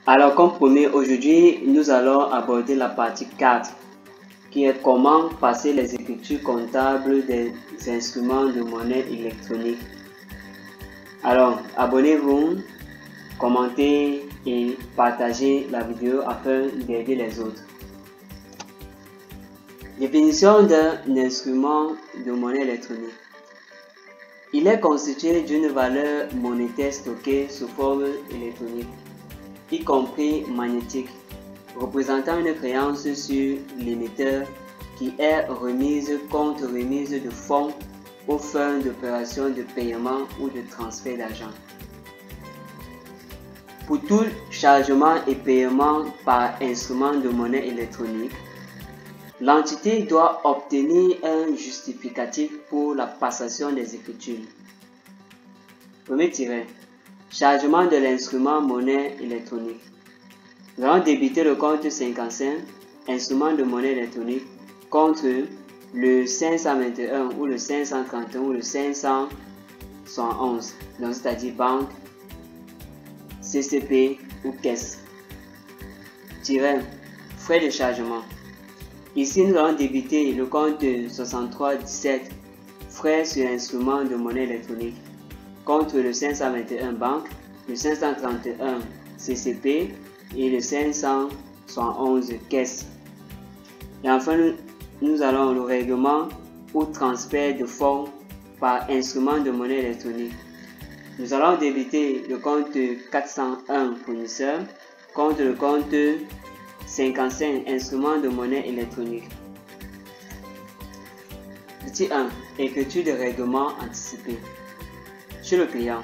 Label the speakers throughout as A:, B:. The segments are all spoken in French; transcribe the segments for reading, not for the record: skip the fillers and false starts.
A: Alors, comme promis, aujourd'hui, nous allons aborder la partie 4, qui est comment passer les écritures comptables des instruments de monnaie électronique. Alors, abonnez-vous, commentez et partagez la vidéo afin d'aider les autres. Définition d'un instrument de monnaie électronique. Il est constitué d'une valeur monétaire stockée sous forme électronique, y compris magnétique, représentant une créance sur l'émetteur qui est remise contre remise de fonds aux fins d'opération de paiement ou de transfert d'argent. Pour tout chargement et paiement par instrument de monnaie électronique, l'entité doit obtenir un justificatif pour la passation des écritures. Premier tiret. Chargement de l'instrument monnaie électronique. Nous allons débiter le compte 55, instrument de monnaie électronique, contre le 521 ou le 531 ou le 571, donc c'est-à-dire banque, CCP ou caisse. Tiret. Frais de chargement. Ici, nous allons débiter le compte 6317, frais sur instrument de monnaie électronique, contre le 521 banque, le 531 CCP et le 571 caisse. Et enfin, nous allons le règlement ou transfert de fonds par instrument de monnaie électronique. Nous allons débiter le compte 401 fournisseur contre le compte 55 instruments de monnaie électronique. Petit 1. Écriture de règlement anticipé. Chez le client,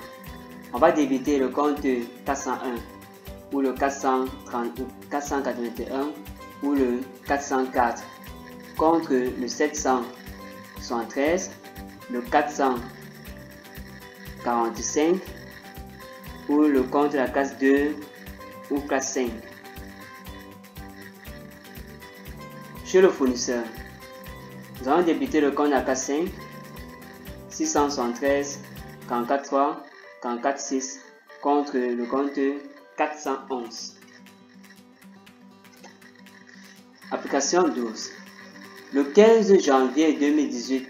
A: on va débiter le compte 401 ou le 481 ou le 404 contre le 773, le 445 ou le compte de la classe 2 ou classe 5. Chez le fournisseur, nous allons débiter le compte de la classe 5, 673, 443, 446 contre le compte 411. Application 12. Le 15 janvier 2018,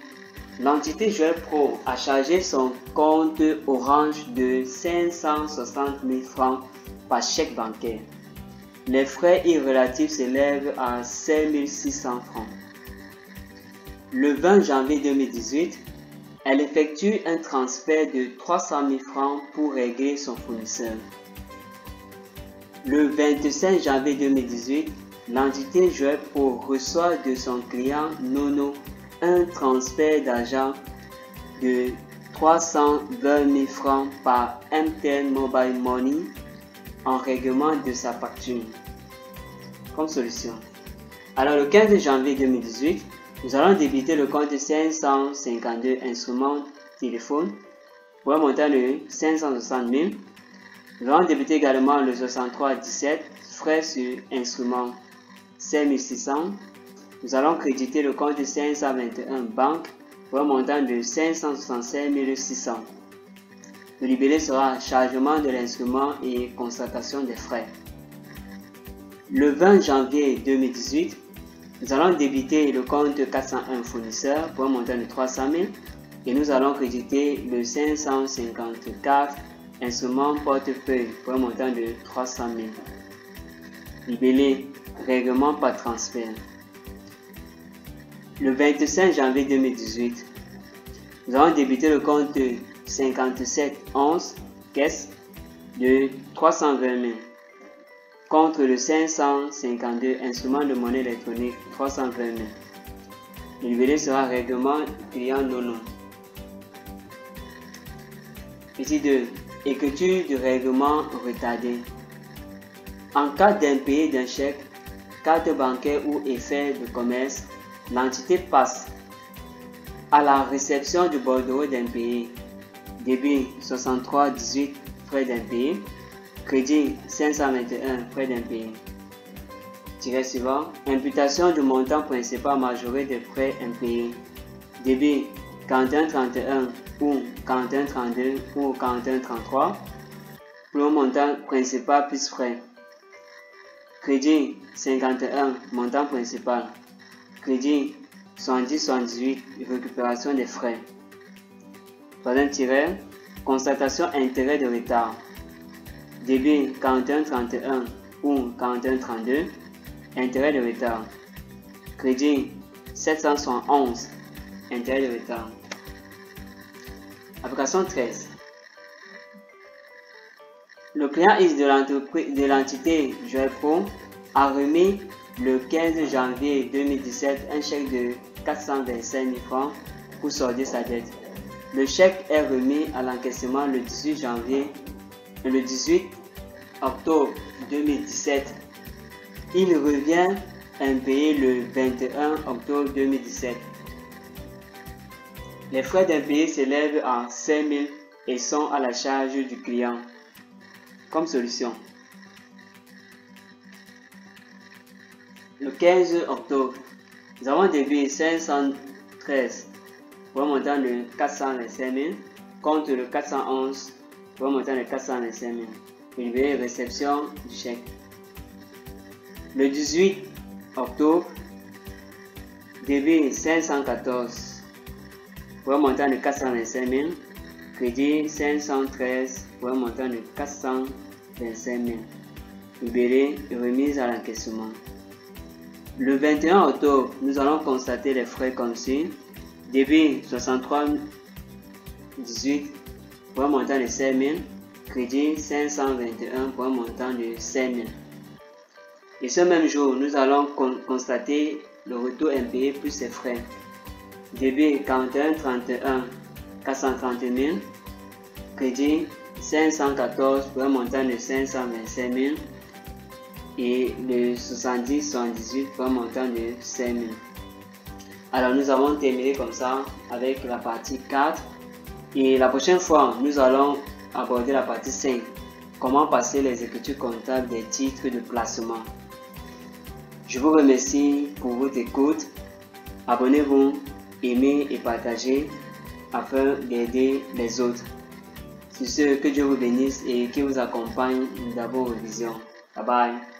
A: l'entité Jouet Pro a chargé son compte Orange de 560 000 francs par chèque bancaire. Les frais irrélatifs s'élèvent à 5 600 francs. Le 20 janvier 2018, elle effectue un transfert de 300 000 francs pour régler son fournisseur. Le 25 janvier 2018, l'entité Jouet Pro reçoit de son client Nono un transfert d'argent de 320 000 francs par MTN Mobile Money en règlement de sa facture. Comme solution. Alors le 15 janvier 2018, nous allons débiter le compte 552 instruments téléphone pour un montant de 560 000. Nous allons débiter également le 6317 frais sur instruments 5600. Nous allons créditer le compte 521 banque pour un montant de 565 600. Le libellé sera chargement de l'instrument et constatation des frais. Le 20 janvier 2018, nous allons débiter le compte 401 fournisseur pour un montant de 300 000 et nous allons créditer le 554 instrument portefeuille pour un montant de 300 000. Libellé règlement par transfert. Le 25 janvier 2018, nous allons débiter le compte 5711 caisse de 320 000 contre le 552 instruments de monnaie électronique 320 000. Le libellé sera règlement client Nono. Petit 2. Écriture du règlement retardé. En cas d'impayé d'un chèque, carte bancaire ou effet de commerce, l'entité passe à la réception du bordereau d'impayé. Débit 6318 frais d'impayé. Crédit 521 frais d'impayé. Tiret suivant. Imputation du montant principal majoré des frais impayés. Débit 4131 ou 4132 ou 4133 pour le montant principal plus frais. Crédit 51, montant principal. Crédit 70-78, récupération des frais. Troisième tiret, constatation intérêt de retard. Débit 41-31 ou 41-32, intérêt de retard. Crédit 771, intérêt de retard. Application 13. Le client X de l'entité Joueur Pro a remis le 15 janvier 2017 un chèque de 425 000 francs pour solder sa dette. Le chèque est remis à l'encaissement le 18 octobre 2017. Il revient impayé le 21 octobre 2017. Les frais d'impayé s'élèvent à 5 000 et sont à la charge du client. Comme solution, le 15 octobre, nous avons débité 513 pour un montant de 425 000 contre le 411 pour un montant de 425 000. Vous verrez réception du chèque. Le 18 octobre, débit 514 pour un montant de 425 000. Crédit 513 pour un montant de 425 000. Libéré et remise à l'encaissement. Le 21 octobre, nous allons constater les frais comme suit. Débit 63,18 pour un montant de 5 000. Crédit 521 pour un montant de 5 000. Et ce même jour, nous allons constater le retour impayé plus ses frais. Débit 41,31 430 000, crédit 514 pour un montant de 525 000 et le 70-78 pour un montant de 5 000. Alors nous avons terminé comme ça avec la partie 4 et la prochaine fois nous allons aborder la partie 5, comment passer les écritures comptables des titres de placement. Je vous remercie pour votre écoute. Abonnez-vous, aimez et partagez afin d'aider les autres. Sur ce, que Dieu vous bénisse et qu'il vous accompagne dans vos révisions. Bye bye.